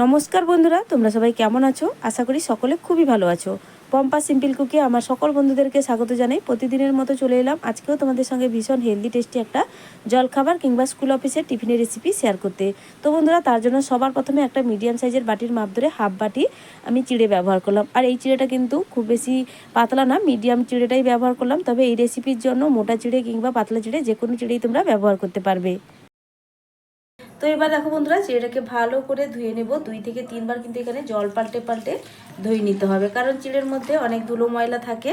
নমস্কার বন্ধুরা, তোমরা সবাই কেমন আছো? আশা করি সকলে খুবই ভালো আছো। পম্পা সিম্পল কুকে আমার সকল বন্ধুদেরকে স্বাগত জানাই। প্রতিদিনের মতো চলে এলাম আজকেও তোমাদের সঙ্গে ভীষণ হেলদি টেস্টি একটা জলখাবার কিংবা স্কুল অফিসের টিফিনের রেসিপি শেয়ার করতে। তো বন্ধুরা, তার জন্য সবার প্রথমে একটা মিডিয়াম সাইজের বাটির মাপ ধরে হাফ বাটি আমি চিড়ে ব্যবহার করলাম। আর এই চিড়েটা কিন্তু খুব বেশি পাতলা না, মিডিয়াম চিড়েটাই ব্যবহার করলাম। তবে এই রেসিপির জন্য মোটা চিড়ে কিংবা পাতলা চিড়ে যে কোনো চিড়েই তোমরা ব্যবহার করতে পারবে। তো এবার দেখো বন্ধুরা, চিড়েটাকে ভালো করে ধুয়ে নেব। 2 থেকে 3 বার কিন্তু এখানে জল পাল্টে পাল্টে ধুয়ে নিতে হবে, কারণ চিড়ের মধ্যে অনেক ধুলো ময়লা থাকে।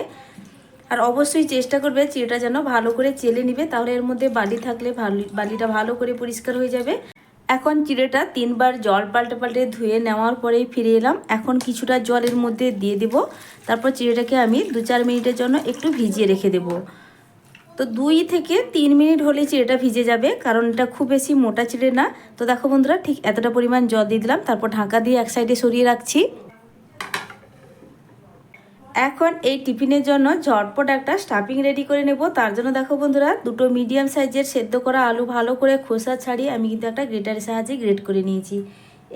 আর অবশ্যই চেষ্টা করবে চিড়েটা যেন ভালো করে চেলে নিবে, তাহলে এর মধ্যে বালি থাকলে বালিটা ভালো করে পরিষ্কার হয়ে যাবে। এখন চিড়েটা 3 বার জল পাল্টে পাল্টে ধুয়ে নেওয়ার পরেই ফিরে এলাম। এখন কিছুটা জলের মধ্যে দিয়ে দেব। তারপর চিড়েটাকে আমি 2-4 মিনিটের জন্য একটু ভিজিয়ে রেখে দেবো। তো 2 থেকে 3 মিনিট হলে চিড়েটা ভিজে যাবে, কারণ এটা খুব বেশি মোটা চিড়ে না। তো দেখো বন্ধুরা, ঠিক এতটা পরিমাণ জল দিয়ে দিলাম। তারপর ঢাকা দিয়ে এক সাইডে সরিয়ে রাখছি। এখন এই টিফিনের জন্য ঝটপট একটা স্টাফিং রেডি করে নেব। তার জন্য দেখো বন্ধুরা, 2টো মিডিয়াম সাইজের সেদ্ধ করা আলু ভালো করে খোসা ছাড়িয়ে আমি কিন্তু একটা গ্রেটারের সাহায্যে গ্রেট করে নিয়েছি।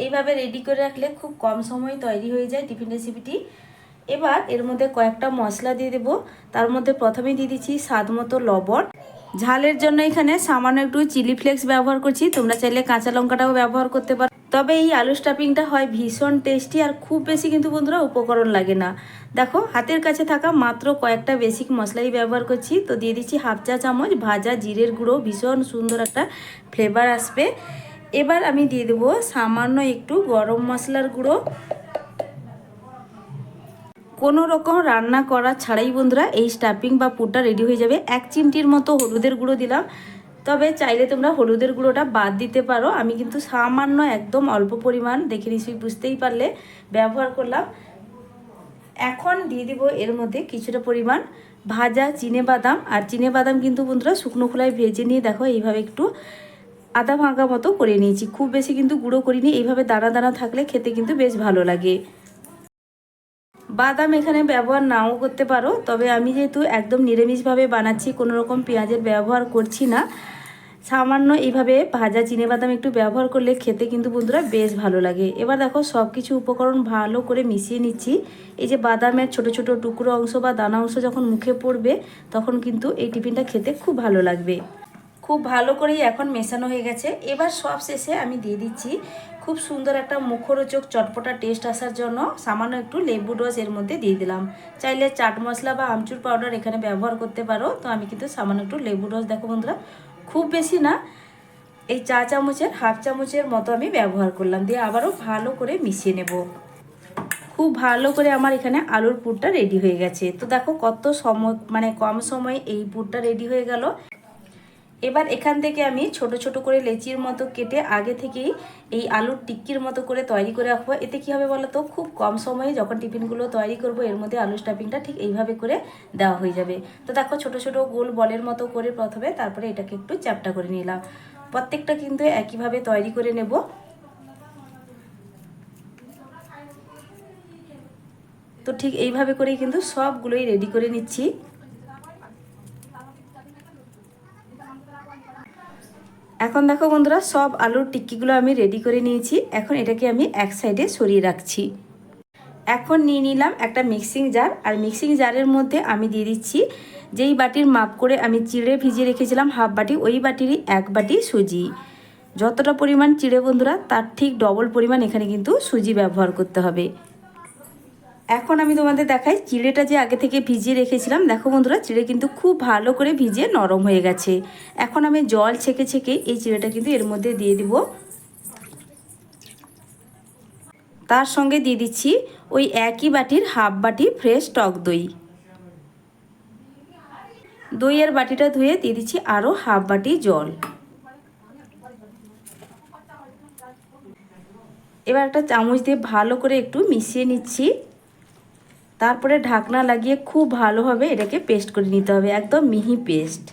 এইভাবে রেডি করে রাখলে খুব কম সময়ে তৈরি হয়ে যায় টিফিন রেসিপিটি। এবার এর মধ্যে কয়েকটা মশলা দিয়ে দেব। তার মধ্যে প্রথমেই দিয়ে দিচ্ছি স্বাদ মতো লবণ। ঝালের জন্য এখানে সামান্য একটু চিলি ফ্লেক্স ব্যবহার করছি, তোমরা চাইলে কাঁচা লঙ্কাটাও ব্যবহার করতে পারো। তবে এই আলু স্টাফিংটা হয় ভীষণ টেস্টি, আর খুব বেশি কিন্তু বন্ধুরা উপকরণ লাগে না। দেখো, হাতের কাছে থাকা মাত্র কয়েকটা বেসিক মশলাই ব্যবহার করছি। তো দিয়ে দিচ্ছি হাফ চা চামচ ভাজা জিরের গুঁড়ো, ভীষণ সুন্দর একটা ফ্লেভার আসবে। এবার আমি দিয়ে দেবো সামান্য একটু গরম মশলার গুঁড়ো। কোনো রকম রান্না করা ছাড়াই বন্ধুরা এই স্টাফিং বা পুরটা রেডি হয়ে যাবে। 1 চিমটির মতো হলুদের গুঁড়ো দিলাম, তবে চাইলে তোমরা হলুদের গুঁড়োটা বাদ দিতে পারো। আমি কিন্তু সামান্য একদম অল্প পরিমাণ, দেখে নিশ্চয়ই বুঝতেই পারলে, ব্যবহার করলাম। এখন দিয়ে দিব এর মধ্যে কিছুটা পরিমাণ ভাজা চিনেবাদাম। আর চিনেবাদাম কিন্তু বন্ধুরা শুকনো খোলায় ভেজে নিয়ে দেখো এইভাবে একটু আধা ভাঙা মতো করে নিয়েছি, খুব বেশি কিন্তু গুঁড়ো করিনি। এইভাবে দানা দানা থাকলে খেতে কিন্তু বেশ ভালো লাগে। বাদাম এখানে ব্যবহার নাও করতে পারো, তবে আমি যেহেতু একদম নিরামিষভাবে বানাচ্ছি, কোনো রকম পেঁয়াজের ব্যবহার করছি না, সামান্য এইভাবে ভাজা চিনেবাদাম একটু ব্যবহার করলে খেতে কিন্তু বন্ধুরা বেশ ভালো লাগে। এবার দেখো সব কিছু উপকরণ ভালো করে মিশিয়ে নিচ্ছি। এই যে বাদামের ছোট ছোট টুকরো অংশ বা দানা অংশ যখন মুখে পড়বে, তখন কিন্তু এই টিফিনটা খেতে খুব ভালো লাগবে। খুব ভালো করেই এখন মেশানো হয়ে গেছে। এবার সব শেষে আমি দিয়ে দিচ্ছি খুব সুন্দর একটা মুখরোচক চটপটা টেস্ট আসার জন্য সামান্য একটু লেবু রস এর মধ্যে দিয়ে দিলাম। চাইলে চাট মশলা বা আমচুর পাউডার এখানে ব্যবহার করতে পারো। তো আমি কিন্তু সামান্য একটু লেবু রস, দেখো বন্ধুরা, খুব বেশি না, এই চা চামচের হাফ চামচের মতো আমি ব্যবহার করলাম, দিয়ে আবারও ভালো করে মিশিয়ে নেব। খুব ভালো করে আমার এখানে আলুর পুরটা রেডি হয়ে গেছে। তো দেখো কত সময়, মানে কম সময়ে এই পুরটা রেডি হয়ে গেল। এবার এখান থেকে আমি ছোট ছোট করে লেচির মতো কেটে আগে থেকেই এই আলুর টিক্কির মতো করে তৈরি করে রাখবো। এতে কী হবে বলো তো, খুব কম সময়ে যখন টিফিনগুলো তৈরি করব, এর মধ্যে আলু স্টাফিংটা ঠিক এইভাবে করে দেওয়া হয়ে যাবে। তো দেখো ছোট ছোট গোল বলের মতো করে প্রথমে, তারপরে এটাকে একটু চ্যাপটা করে নিলাম। প্রত্যেকটা কিন্তু একইভাবে তৈরি করে নেব। তো ঠিক এইভাবে করেই কিন্তু সবগুলোই রেডি করে নিচ্ছি। এখন দেখো বন্ধুরা, সব আলুর টিক্কিগুলো আমি রেডি করে নিয়েছি। এখন এটাকে আমি এক সাইডে সরিয়ে রাখছি। এখন নিয়ে নিলাম একটা মিক্সিং জার, আর মিক্সিং জারের মধ্যে আমি দিয়ে দিচ্ছি যেই বাটির মাপ করে আমি চিড়ে ভিজিয়ে রেখেছিলাম হাফ বাটি, ওই বাটিরই 1 বাটি সুজি। যতটা পরিমাণ চিড়ে বন্ধুরা, তার ঠিক ডবল পরিমাণ এখানে কিন্তু সুজি ব্যবহার করতে হবে। এখন আমি তোমাদের দেখাই চিড়েটা যে আগে থেকে ভিজিয়ে রেখেছিলাম। দেখো বন্ধুরা, চিড়ে কিন্তু খুব ভালো করে ভিজিয়ে নরম হয়ে গেছে। এখন আমি জল ছেঁকে ছেঁকে এই চিড়েটা কিন্তু এর মধ্যে দিয়ে দিব। তার সঙ্গে দিয়ে দিচ্ছি ওই একই বাটির হাফ বাটি ফ্রেশ টক দই। দইয়ের বাটিটা ধুয়ে দিয়ে দিচ্ছি আরও হাফ বাটি জল। এবার একটা চামচ দিয়ে ভালো করে একটু মিশিয়ে নিচ্ছি। তারপরে ঢাকনা লাগিয়ে খুব ভালোভাবে এটাকে পেস্ট করে নিতে হবে, একদম মিহি পেস্ট।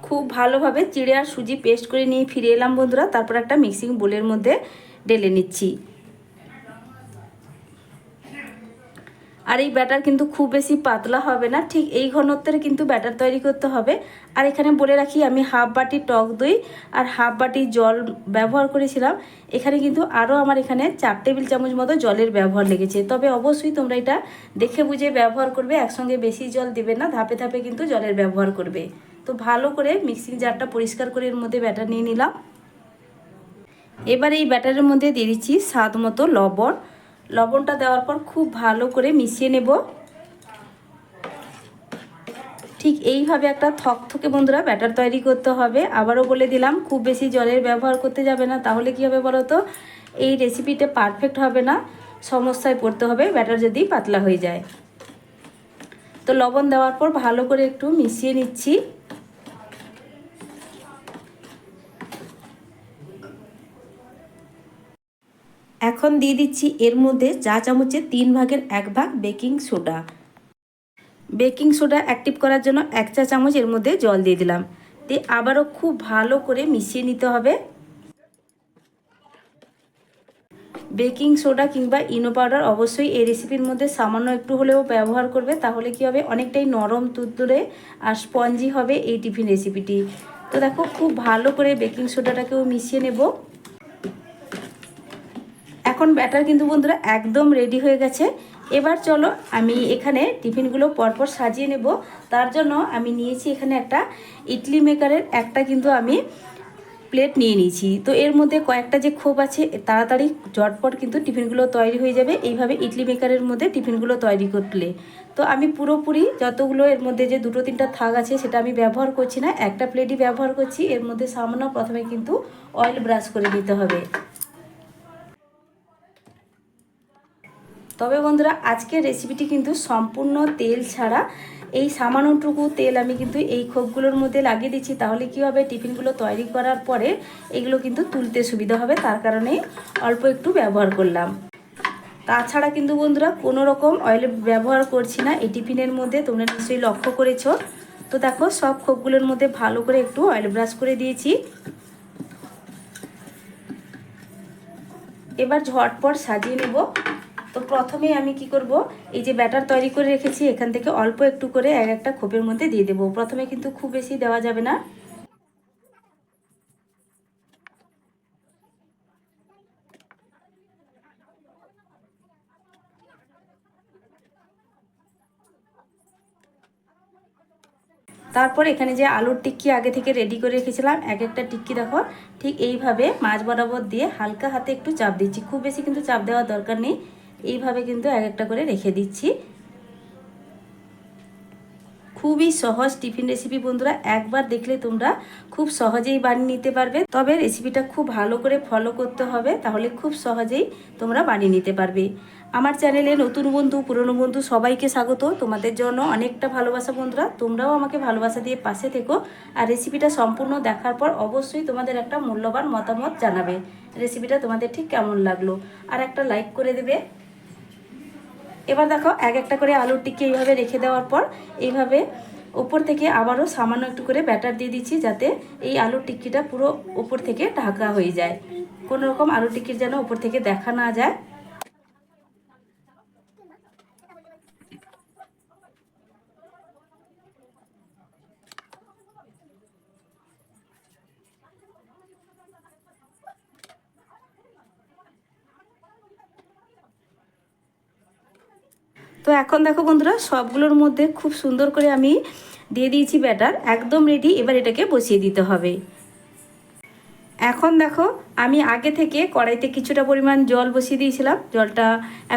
খুব ভালোভাবে চিড়ে আর সুজি পেস্ট করে নিয়ে ফিরে এলাম বন্ধুরা। তারপর একটা মিক্সিং বোলের মধ্যে ঢেলে নিচ্ছি। আর এই ব্যাটার কিন্তু খুব বেশি পাতলা হবে না, ঠিক এই ঘনত্বের কিন্তু ব্যাটার তৈরি করতে হবে। আর এখানে বলে রাখি আমি হাফ বাটি টক দই আর হাফ বাটি জল ব্যবহার করেছিলাম। এখানে কিন্তু আরও আমার এখানে 4 টেবিল চামচ মতো জলের ব্যবহার লেগেছে। তবে অবশ্যই তোমরা এটা দেখে বুঝে ব্যবহার করবে, একসঙ্গে বেশি জল দেবে না, ধাপে ধাপে কিন্তু জলের ব্যবহার করবে। তো ভালো করে মিক্সিং জারটা পরিষ্কার করে এর মধ্যে ব্যাটার নিয়ে নিলাম। এবার এই ব্যাটারের মধ্যে দিয়ে দিচ্ছি স্বাদ মতো লবণ। লবণটা দেওয়ার পর খুব ভালো করে মিশিয়ে নেব। ঠিক এইভাবে একটা থকথকে বন্ধুরা ব্যাটার তৈরি করতে হবে। আবারও বলে দিলাম, খুব বেশি জলের ব্যবহার করতে যাবে না, তাহলে কী হবে বলো তো, এই রেসিপিটা পারফেক্ট হবে না, সমস্যায় পড়তে হবে ব্যাটার যদি পাতলা হয়ে যায়। তো লবণ দেওয়ার পর ভালো করে একটু মিশিয়ে নিচ্ছি। এখন দিয়ে দিচ্ছি এর মধ্যে চা চামচের 3 ভাগের 1 ভাগ baking soda. Baking soda active করার জন্য 1 চা চামচ এর মধ্যে জল দিয়ে দিলাম। দিয়ে আবারও খুব ভালো করে মিশিয়ে নিতে হবে। বেকিং সোডা কিংবা ইনো পাউডার অবশ্যই এই রেসিপির মধ্যে সামান্য একটু হলেও ব্যবহার করবে, তাহলে কি হবে, অনেকটাই নরম তুলতুলে আর স্পঞ্জি হবে এই টিফিন রেসিপিটি। তো দেখো খুব ভালো করে বেকিং সোডাটাকেও মিশিয়ে নেব। এখন ব্যাটার কিন্তু বন্ধুরা একদম রেডি হয়ে গেছে। এবার চলো আমি এখানে টিফিনগুলো পরপর সাজিয়ে নেব। তার জন্য আমি নিয়েছি এখানে একটা ইডলি মেকারের একটা কিন্তু আমি প্লেট নিয়ে নিয়েছি। তো এর মধ্যে কয়েকটা যে খোপ আছে, তাড়াতাড়ি ঝটপট কিন্তু টিফিনগুলো তৈরি হয়ে যাবে এইভাবে ইডলি মেকারের মধ্যে টিফিনগুলো তৈরি করলে। তো আমি পুরোপুরি যতগুলো এর মধ্যে যে 2-3টা থাক আছে সেটা আমি ব্যবহার করছি না, একটা প্লেটই ব্যবহার করছি। এর মধ্যে সামান্য প্রথমে কিন্তু অয়েল ব্রাশ করে দিতে হবে। তবে বন্ধুরা আজকের রেসিপিটি কিন্তু সম্পূর্ণ তেল ছাড়া। এই সামান্যটুকু তেল আমি কিন্তু এই খোপগুলোর মধ্যে লাগিয়ে দিচ্ছি, তাহলে কি হবে, টিফিনগুলো তৈরি করার পরে এগুলো কিন্তু তুলতে সুবিধা হবে, তার কারণেই অল্প একটু ব্যবহার করলাম। তাছাড়া কিন্তু বন্ধুরা কোনো রকম অয়েল ব্যবহার করছি না এই টিফিনের মধ্যে, তোমরা নিশ্চয়ই লক্ষ্য করেছো। তো দেখো সব খোপগুলোর মধ্যে ভালো করে একটু অয়েল ব্রাশ করে দিয়েছি। এবার ঝটপট সাজিয়ে নেব। তো প্রথমে আমি কি করব, এই যে ব্যাটার তৈরি করে রেখেছি এখান থেকে অল্প একটু করে একটা খোপের মধ্যে দিয়ে দেব। প্রথমে কিন্তু খুব বেশি দেওয়া যাবে না। তারপর এখানে যে আলুর টিক্কি আগে থেকে রেডি করে রেখেছিলাম, একটা টিক্কি দেখো ঠিক এইভাবে মাছ বরাবর দিয়ে হালকা হাতে একটু চাপ দিচ্ছি, খুব বেশি কিন্তু চাপ দেওয়ার দরকার নেই। এইভাবে কিন্তু একটা করে রেখে দিচ্ছি। খুবই সহজ টিফিন রেসিপি বন্ধুরা, একবার দেখলে তোমরা খুব সহজেই বানিয়ে নিতে পারবে। তবে রেসিপিটা খুব ভালো করে ফলো করতে হবে, তাহলে খুব সহজেই তোমরা বানিয়ে নিতে পারবে। আমার চ্যানেলে নতুন বন্ধু পুরনো বন্ধু সবাইকে স্বাগত। তোমাদের জন্য অনেকটা ভালোবাসা বন্ধুরা, তোমরাও আমাকে ভালোবাসা দিয়ে পাশে থেকো। আর রেসিপিটা সম্পূর্ণ দেখার পর অবশ্যই তোমাদের একটা মূল্যবান মতামত জানাবে, রেসিপিটা তোমাদের ঠিক কেমন লাগলো, আর একটা লাইক করে দেবে। এবার দেখো একটা করে আলুর টিক্কি এইভাবে রেখে দেওয়ার পর এইভাবে উপর থেকে আবারও সামান্য একটু করে ব্যাটার দিয়ে দিচ্ছি, যাতে এই আলুর টিক্কিটা পুরো উপর থেকে ঢাকা হয়ে যায়, কোনো রকম আলুর টিক্কির যেন উপর থেকে দেখা না যায়। তো এখন দেখো বন্ধুরা সবগুলোর মধ্যে খুব সুন্দর করে আমি দিয়ে দিয়েছি ব্যাটার, একদম রেডি। এবার এটাকে বসিয়ে দিতে হবে। এখন দেখো আমি আগে থেকে কড়াইতে কিছুটা পরিমাণ জল বসিয়ে দিয়েছিলাম, জলটা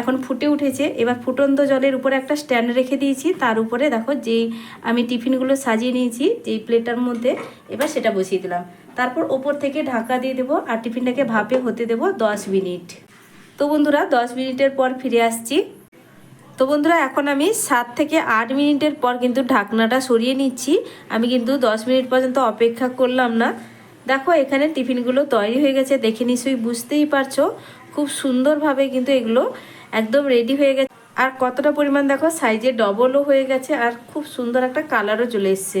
এখন ফুটে উঠেছে। এবার ফুটন্ত জলের উপরে একটা স্ট্যান্ড রেখে দিয়েছি, তার উপরে দেখো যেই আমি টিফিনগুলো সাজিয়ে নিয়েছি যেই প্লেটার মধ্যে, এবার সেটা বসিয়ে দিলাম। তারপর ওপর থেকে ঢাকা দিয়ে দেবো আর টিফিনটাকে ভাপে হতে দেবো 10 মিনিট। তো বন্ধুরা 10 মিনিটের পর ফিরে আসছি। তো বন্ধুরা এখন আমি 7 থেকে 8 মিনিটের পর কিন্তু ঢাকনাটা সরিয়ে নিচ্ছি। আমি কিন্তু 10 মিনিট পর্যন্ত অপেক্ষা করলাম না। দেখো এখানে টিফিনগুলো তৈরি হয়ে গেছে, দেখে নিশ্চয়ই বুঝতেই পারছো খুব সুন্দরভাবে কিন্তু এগুলো একদম রেডি হয়ে গেছে। আর কতটা পরিমাণ দেখো সাইজে ডবলও হয়ে গেছে, আর খুব সুন্দর একটা কালারও চলে এসছে।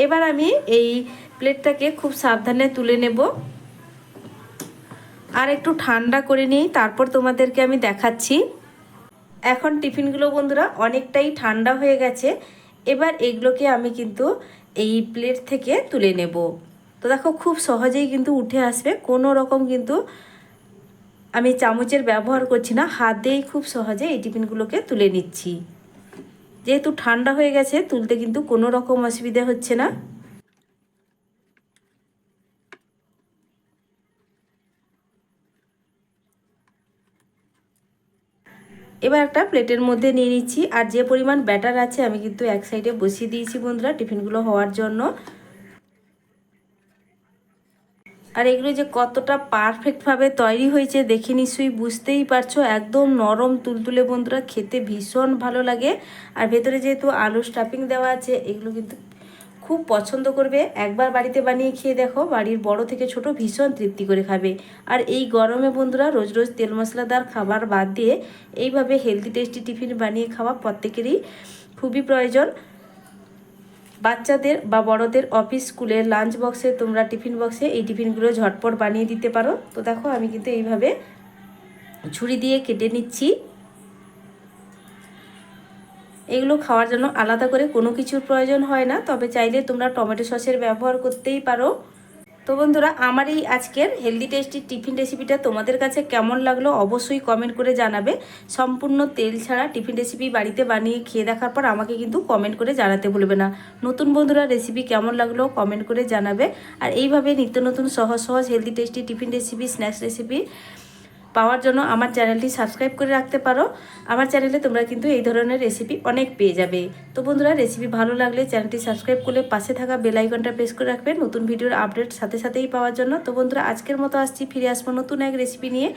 এবার আমি এই প্লেটটাকে খুব সাবধানে তুলে নেব আর একটু ঠান্ডা করে নিই, তারপর তোমাদেরকে আমি দেখাচ্ছি। এখন টিফিনগুলো বন্ধুরা অনেকটাই ঠান্ডা হয়ে গেছে। এবার এগুলোকে আমি কিন্তু এই প্লেট থেকে তুলে নেব। তো দেখো খুব সহজেই কিন্তু উঠে আসবে, কোনো রকম কিন্তু আমি চামচের ব্যবহার করছি না, হাত দিয়েই খুব সহজে এই টিফিনগুলোকে তুলে নিচ্ছি। যেহেতু ঠান্ডা হয়ে গেছে তুলতে কিন্তু কোনো রকম অসুবিধা হচ্ছে না। এবার একটা প্লেটের মধ্যে নিয়ে নিচ্ছি। আর যে পরিমাণ ব্যাটার আছে আমি কিন্তু এক সাইডে বসিয়ে দিয়েছি বন্ধুরা টিফিনগুলো হওয়ার জন্য। আর এগুলো যে কতটা পারফেক্টভাবে তৈরি হয়েছে দেখে নিশ্চয়ই বুঝতেই পারছো, একদম নরম তুলতুলে বন্ধুরা, খেতে ভীষণ ভালো লাগে। আর ভেতরে যেহেতু আলু স্টাফিং দেওয়া আছে, এগুলো কিন্তু খুব পছন্দ করবে। একবার বাড়িতে বানিয়ে খেয়ে দেখো, বাড়ির বড় থেকে ছোট ভীষণ তৃপ্তি করে খাবে। আর এই গরমে বন্ধুরা রোজ রোজ তেল মশলাদার খাবার বাদ দিয়ে এইভাবে হেলদি টেস্টি টিফিন বানিয়ে খাওয়া প্রত্যেকেরই খুবই প্রয়োজন। বাচ্চাদের বা বড়দের অফিস স্কুলের লাঞ্চ বক্সে, তোমরা টিফিন বক্সে এই টিফিনগুলো ঝটপট বানিয়ে দিতে পারো। তো দেখো আমি কিন্তু এইভাবে ছুরি দিয়ে কেটে নিচ্ছি। এগুলো খাওয়ার জন্য আলাদা করে কোনো কিছুর প্রয়োজন হয় না, তবে চাইলে তোমরা টমেটো সসের ব্যবহার করতেই পারো। তো বন্ধুরা আমার এই আজকের হেলদি টেস্টি টিফিন রেসিপিটা তোমাদের কাছে কেমন লাগলো অবশ্যই কমেন্ট করে জানাবে। সম্পূর্ণ তেল ছাড়া টিফিন রেসিপি বাড়িতে বানিয়ে খেয়ে দেখার পর আমাকে কিন্তু কমেন্ট করে জানাতে ভুলবে না। নতুন বন্ধুরা রেসিপি কেমন লাগলো কমেন্ট করে জানাবে। আর এইভাবে নিত্য নতুন সহজ সহজ healthy tasty tiffin recipe, snacks recipe পাওয়ার জন্য আমার চ্যানেলটি সাবস্ক্রাইব করে রাখতে পারো। আমার চ্যানেলে তোমরা কিন্তু এই ধরনের রেসিপি অনেক পেয়ে যাবে। তো বন্ধুরা রেসিপি ভালো লাগলে চ্যানেলটি সাবস্ক্রাইব করলে পাশে থাকা বেল আইকনটা প্রেস করে রাখবে নতুন ভিডিওর আপডেট সাথে সাথেই পাওয়ার জন্য। তো বন্ধুরা আজকের মতো আসছি, ফিরে আসবো নতুন এক রেসিপি নিয়ে।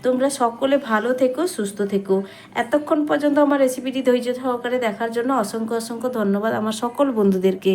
তোমরা সকলে ভালো থেকো, সুস্থ থেকো। এতক্ষণ পর্যন্ত আমার রেসিপিটি ধৈর্য সহকারে দেখার জন্য অসংখ্য অসংখ্য ধন্যবাদ আমার সকল বন্ধুদেরকে।